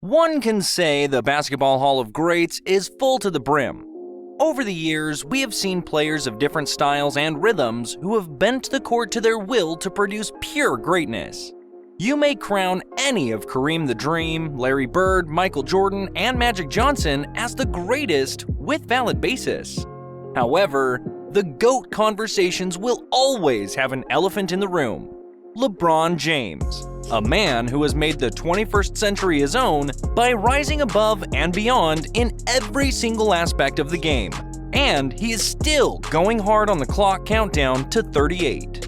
One can say the Basketball Hall of Greats is full to the brim. Over the years, we have seen players of different styles and rhythms who have bent the court to their will to produce pure greatness. You may crown any of Kareem the Dream, Larry Bird, Michael Jordan, and Magic Johnson as the greatest with valid basis. However, the GOAT conversations will always have an elephant in the room: LeBron James, a man who has made the 21st century his own by rising above and beyond in every single aspect of the game. And he is still going hard on the clock countdown to 38.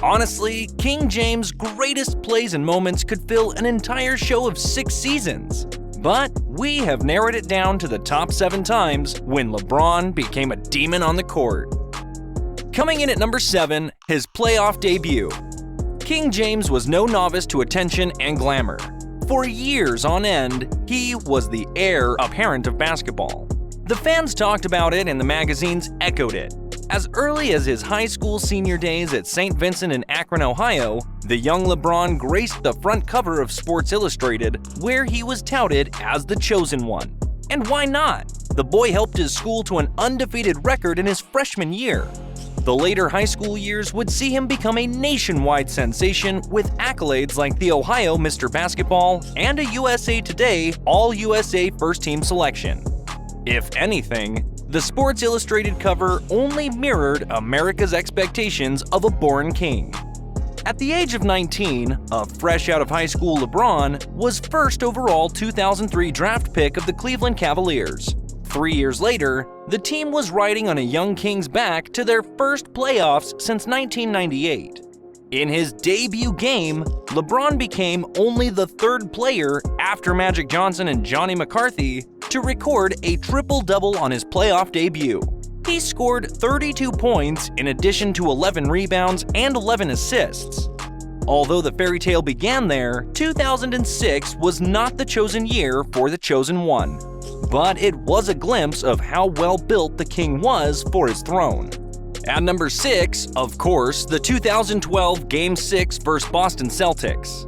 Honestly, King James' greatest plays and moments could fill an entire show of 6 seasons. But we have narrowed it down to the top 7 times when LeBron became a demon on the court. Coming in at number 7, his playoff debut. King James was no novice to attention and glamour. For years on end, he was the heir apparent of basketball. The fans talked about it and the magazines echoed it. As early as his high school senior days at St. Vincent in Akron, Ohio, the young LeBron graced the front cover of Sports Illustrated, where he was touted as the chosen one. And why not? The boy helped his school to an undefeated record in his freshman year. The later high school years would see him become a nationwide sensation with accolades like the Ohio Mr. Basketball and a USA Today All-USA First-Team selection. If anything, the Sports Illustrated cover only mirrored America's expectations of a born king. At the age of 19, a fresh out of high school LeBron was first overall 2003 draft pick of the Cleveland Cavaliers. 3 years later, the team was riding on a young king's back to their first playoffs since 1998. In his debut game, LeBron became only the 3rd player after Magic Johnson and Johnny McCarthy to record a triple-double on his playoff debut. He scored 32 points in addition to 11 rebounds and 11 assists. Although the fairy tale began there, 2006 was not the chosen year for the chosen one. But it was a glimpse of how well built the king was for his throne. At number 6, of course, the 2012 Game 6 vs. Boston Celtics.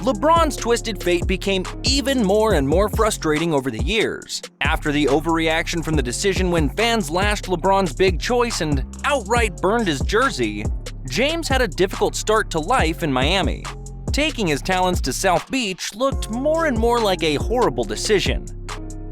LeBron's twisted fate became even more and more frustrating over the years. After the overreaction from the decision when fans lashed LeBron's big choice and outright burned his jersey, James had a difficult start to life in Miami. Taking his talents to South Beach looked more and more like a horrible decision.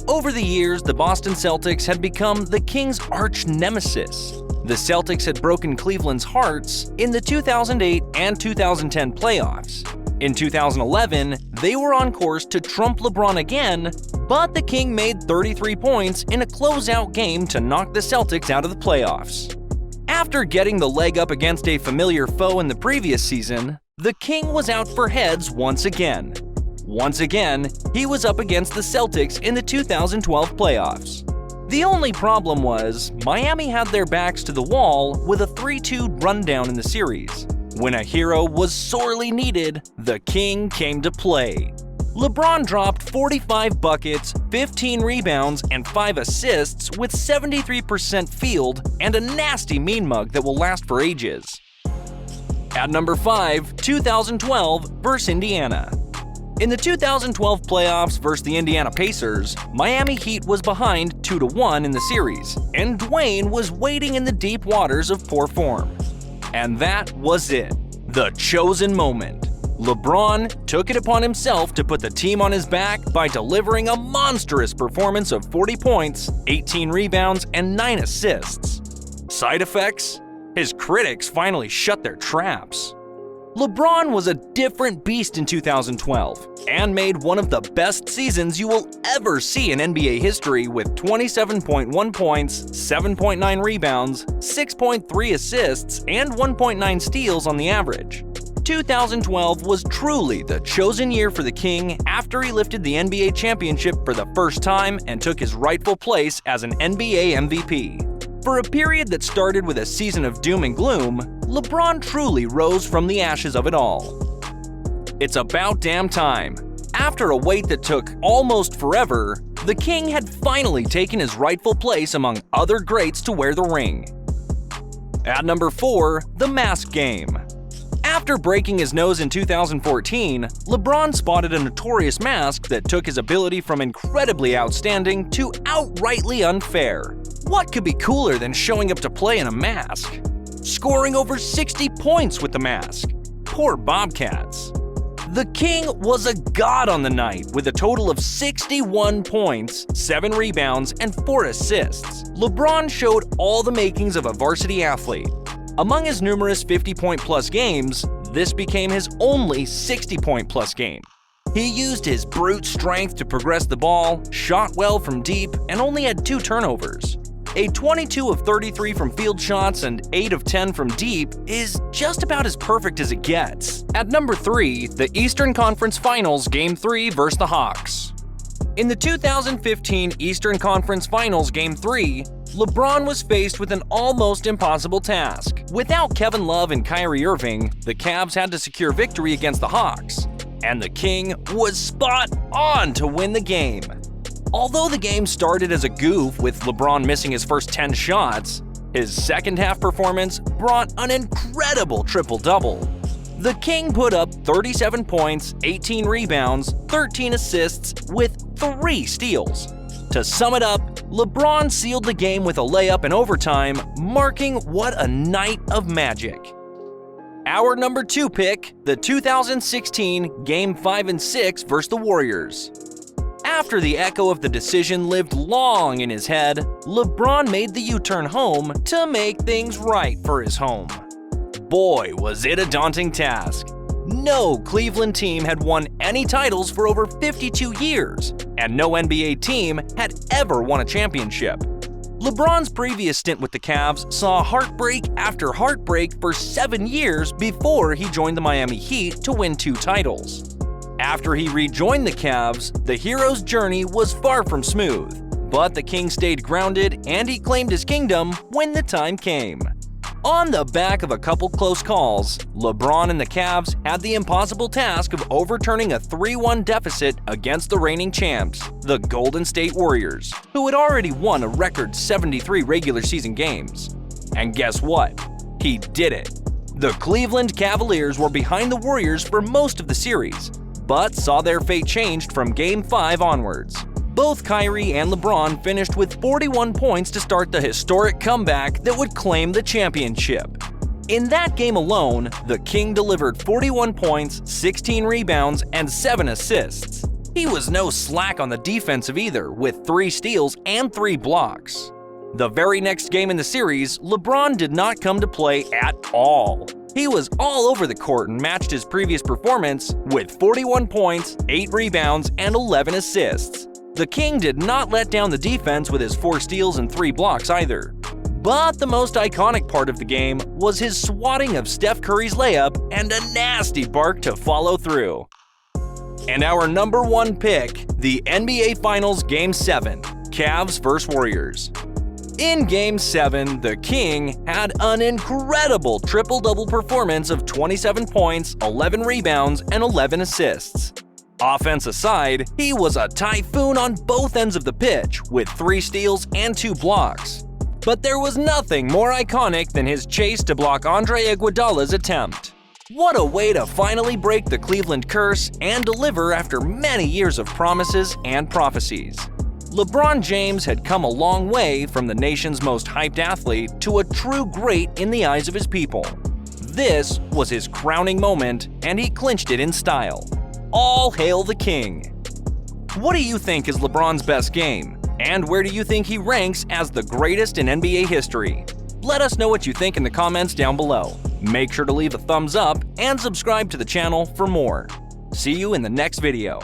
Over the years, the Boston Celtics had become the Kings' arch nemesis. The Celtics had broken Cleveland's hearts in the 2008 and 2010 playoffs. In 2011, they were on course to trump LeBron again, but the King made 33 points in a closeout game to knock the Celtics out of the playoffs. After getting the leg up against a familiar foe in the previous season, the King was out for heads once again. Once again, he was up against the Celtics in the 2012 playoffs. The only problem was, Miami had their backs to the wall with a 3-2 rundown in the series. When a hero was sorely needed, the King came to play. LeBron dropped 45 buckets, 15 rebounds, and 5 assists with 73% field and a nasty mean mug that will last for ages. At number 5, 2012 vs. Indiana. In the 2012 playoffs versus the Indiana Pacers, Miami Heat was behind 2-1 in the series, and Dwayne was wading in the deep waters of poor form. And that was it, the chosen moment. LeBron took it upon himself to put the team on his back by delivering a monstrous performance of 40 points, 18 rebounds, and 9 assists. Side effects? His critics finally shut their traps. LeBron was a different beast in 2012 and made one of the best seasons you will ever see in NBA history with 27.1 points, 7.9 rebounds, 6.3 assists, and 1.9 steals on the average. 2012 was truly the chosen year for the King after he lifted the NBA championship for the first time and took his rightful place as an NBA MVP. For a period that started with a season of doom and gloom, LeBron truly rose from the ashes of it all. It's about damn time. After a wait that took almost forever, the King had finally taken his rightful place among other greats to wear the ring. At number 4, the Mask Game. After breaking his nose in 2014, LeBron spotted a notorious mask that took his ability from incredibly outstanding to outrightly unfair. What could be cooler than showing up to play in a mask? Scoring over 60 points with the mask. Poor Bobcats. The King was a god on the night with a total of 61 points, 7 rebounds, and 4 assists. LeBron showed all the makings of a varsity athlete. Among his numerous 50-point-plus games, this became his only 60-point-plus game. He used his brute strength to progress the ball, shot well from deep, and only had 2 turnovers. A 22 of 33 from field shots and 8 of 10 from deep is just about as perfect as it gets. At number 3, the Eastern Conference Finals Game 3 vs. the Hawks. In the 2015 Eastern Conference Finals Game 3, LeBron was faced with an almost impossible task. Without Kevin Love and Kyrie Irving, the Cavs had to secure victory against the Hawks, and the King was spot on to win the game. Although the game started as a goof with LeBron missing his first 10 shots, his second-half performance brought an incredible triple-double. The King put up 37 points, 18 rebounds, 13 assists, with 3 steals. To sum it up, LeBron sealed the game with a layup in overtime, marking what a night of magic. Our number 2 pick, the 2016 Game 5 and 6 vs. the Warriors. After the echo of the decision lived long in his head, LeBron made the U-turn home to make things right for his home. Boy, was it a daunting task. No Cleveland team had won any titles for over 52 years, and no NBA team had ever won a championship. LeBron's previous stint with the Cavs saw heartbreak after heartbreak for 7 years before he joined the Miami Heat to win 2 titles. After he rejoined the Cavs, the hero's journey was far from smooth, but the King stayed grounded and he claimed his kingdom when the time came. On the back of a couple close calls, LeBron and the Cavs had the impossible task of overturning a 3-1 deficit against the reigning champs, the Golden State Warriors, who had already won a record 73 regular season games. And guess what? He did it. The Cleveland Cavaliers were behind the Warriors for most of the series, but saw their fate changed from Game 5 onwards. Both Kyrie and LeBron finished with 41 points to start the historic comeback that would claim the championship. In that game alone, the King delivered 41 points, 16 rebounds, and 7 assists. He was no slack on the defensive either, with 3 steals and 3 blocks. The very next game in the series, LeBron did not come to play at all. He was all over the court and matched his previous performance with 41 points, 8 rebounds, and 11 assists. The King did not let down the defense with his 4 steals and 3 blocks either. But the most iconic part of the game was his swatting of Steph Curry's layup and a nasty bark to follow through. And our number 1 pick, the NBA Finals Game 7, Cavs vs. Warriors. In Game 7, the King had an incredible triple-double performance of 27 points, 11 rebounds, and 11 assists. Offense aside, he was a typhoon on both ends of the pitch, with 3 steals and 2 blocks. But there was nothing more iconic than his chase to block Andre Iguodala's attempt. What a way to finally break the Cleveland curse and deliver after many years of promises and prophecies. LeBron James had come a long way from the nation's most hyped athlete to a true great in the eyes of his people. This was his crowning moment, and he clinched it in style. All hail the King! What do you think is LeBron's best game? And where do you think he ranks as the greatest in NBA history? Let us know what you think in the comments down below. Make sure to leave a thumbs up and subscribe to the channel for more. See you in the next video.